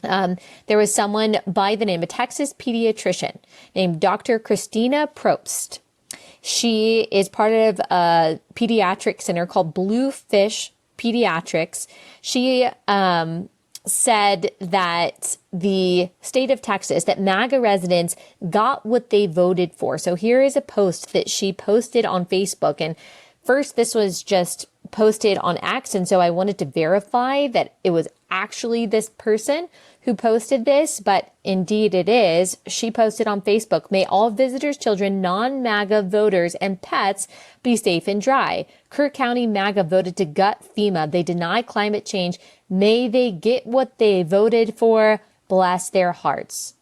There was someone by the name of Texas pediatrician named Dr. Christina Probst. She is part of a pediatric center called Bluefish Pediatrics. She said that the state of Texas, that MAGA residents got what they voted for. So here is a post that she posted on Facebook. And first, this was just posted on X. And so I wanted to verify that it was actually this person who posted this, but indeed it is. She posted on Facebook, "May all visitors, children, non-MAGA voters, and pets be safe and dry. Kirk County MAGA voted to gut FEMA. They deny climate change. May they get what they voted for. Bless their hearts."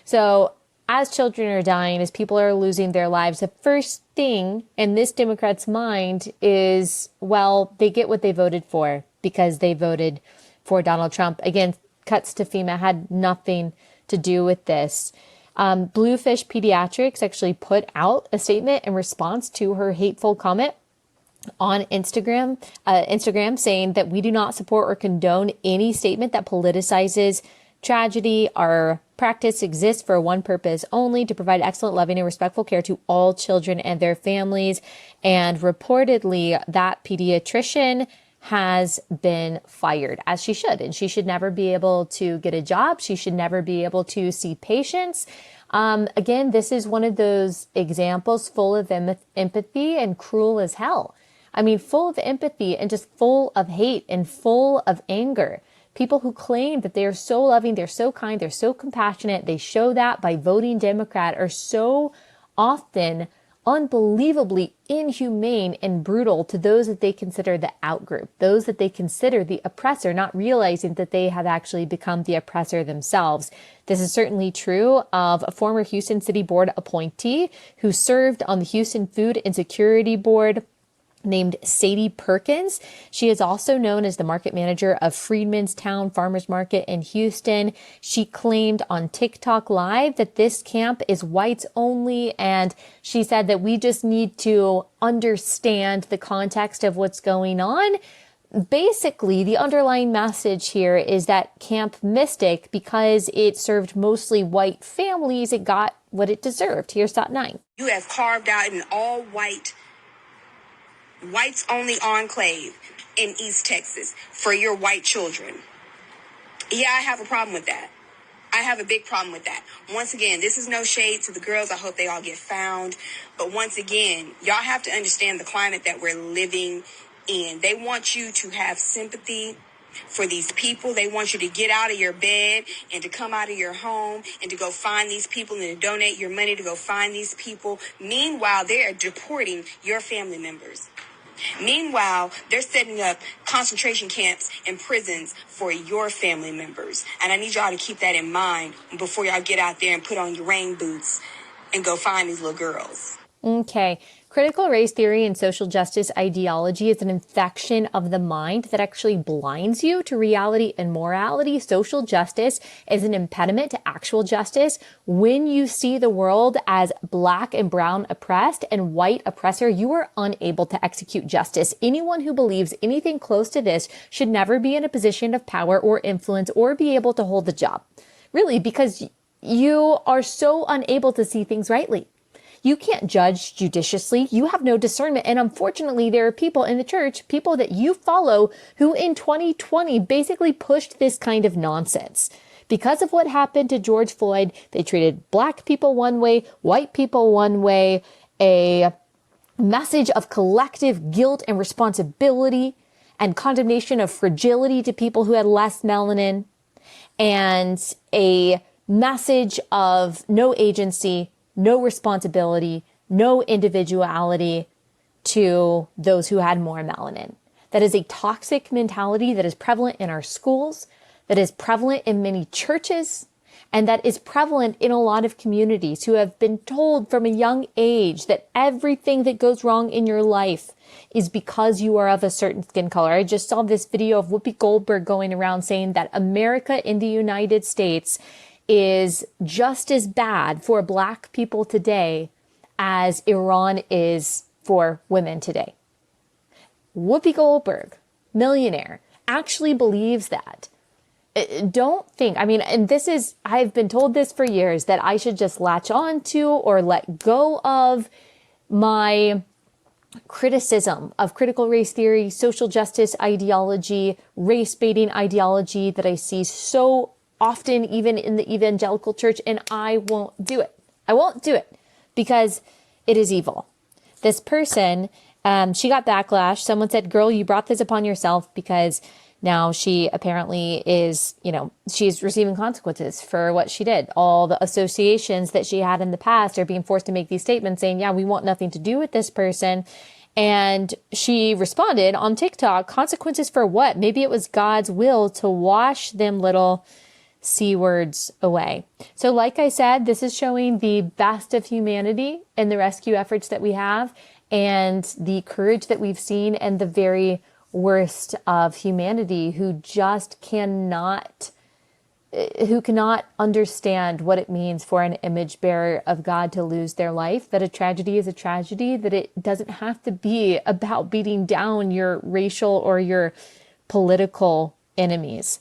So as children are dying, as people are losing their lives, the first thing in this Democrat's mind is, well, they get what they voted for because they voted for Donald Trump. Again, cuts to FEMA had nothing to do with this. Bluefish Pediatrics actually put out a statement in response to her hateful comment on Instagram, saying that we do not support or condone any statement that politicizes tragedy. Our practice exists for one purpose only: to provide excellent, loving, and respectful care to all children and their families. And reportedly, that pediatrician has been fired, as she should, and she should never be able to get a job. She should never be able to see patients. Again, this is one of those examples full of empathy and cruel as hell. I mean, full of empathy and just full of hate and full of anger. People who claim that they are so loving, they're so kind, they're so compassionate, they show that by voting Democrat, are so often unbelievably inhumane and brutal to those that they consider the outgroup, those that they consider the oppressor, not realizing that they have actually become the oppressor themselves. This is certainly true of a former Houston City Board appointee who served on the Houston Food and Security Board, named Sadie Perkins. She is also known as the market manager of Freedman's Town Farmers Market in Houston. She claimed on TikTok Live that this camp is whites only, and she said that we just need to understand the context of what's going on. Basically, the underlying message here is that Camp Mystic, because it served mostly white families, it got what it deserved. Here's Dot 9. You have carved out an all-white whites only enclave in East Texas for your white children. Yeah, I have a problem with that. I have a big problem with that. Once again, this is no shade to the girls. I hope they all get found. But once again, y'all have to understand the climate that we're living in. They want you to have sympathy for these people. They want you to get out of your bed and to come out of your home and to go find these people and to donate your money to go find these people. Meanwhile, they are deporting your family members. Meanwhile, they're setting up concentration camps and prisons for your family members. And I need y'all to keep that in mind before y'all get out there and put on your rain boots and go find these little girls. Okay. Critical race theory and social justice ideology is an infection of the mind that actually blinds you to reality and morality. Social justice is an impediment to actual justice. When you see the world as black and brown oppressed and white oppressor, you are unable to execute justice. Anyone who believes anything close to this should never be in a position of power or influence or be able to hold the job. Really, because you are so unable to see things rightly. You can't judge judiciously. You have no discernment. And unfortunately, there are people in the church, people that you follow, who in 2020 basically pushed this kind of nonsense. Because of what happened to George Floyd, they treated black people one way, white people one way, a message of collective guilt and responsibility and condemnation of fragility to people who had less melanin, and a message of no agency, no responsibility, no individuality to those who had more melanin. That is a toxic mentality that is prevalent in our schools, that is prevalent in many churches, and that is prevalent in a lot of communities who have been told from a young age that everything that goes wrong in your life is because you are of a certain skin color. I just saw this video of Whoopi Goldberg going around saying that America in the United States is just as bad for black people today as Iran is for women today. Whoopi Goldberg, millionaire, actually believes that. don't think, I mean, and this is, I've been told this for years, that I should just latch on to or let go of my criticism of critical race theory, social justice ideology, race baiting ideology that I see so often, even in the evangelical church, and I won't do it. I won't do it because it is evil. This person, she got backlash. Someone said, girl, you brought this upon yourself, because now she apparently is, she's receiving consequences for what she did. All the associations that she had in the past are being forced to make these statements saying, yeah, we want nothing to do with this person. And she responded on TikTok, consequences for what? Maybe it was God's will to wash them little C words away. So like I said, this is showing the best of humanity in the rescue efforts that we have, and the courage that we've seen, and the very worst of humanity who just cannot understand what it means for an image bearer of God to lose their life, that a tragedy is a tragedy, that it doesn't have to be about beating down your racial or your political enemies.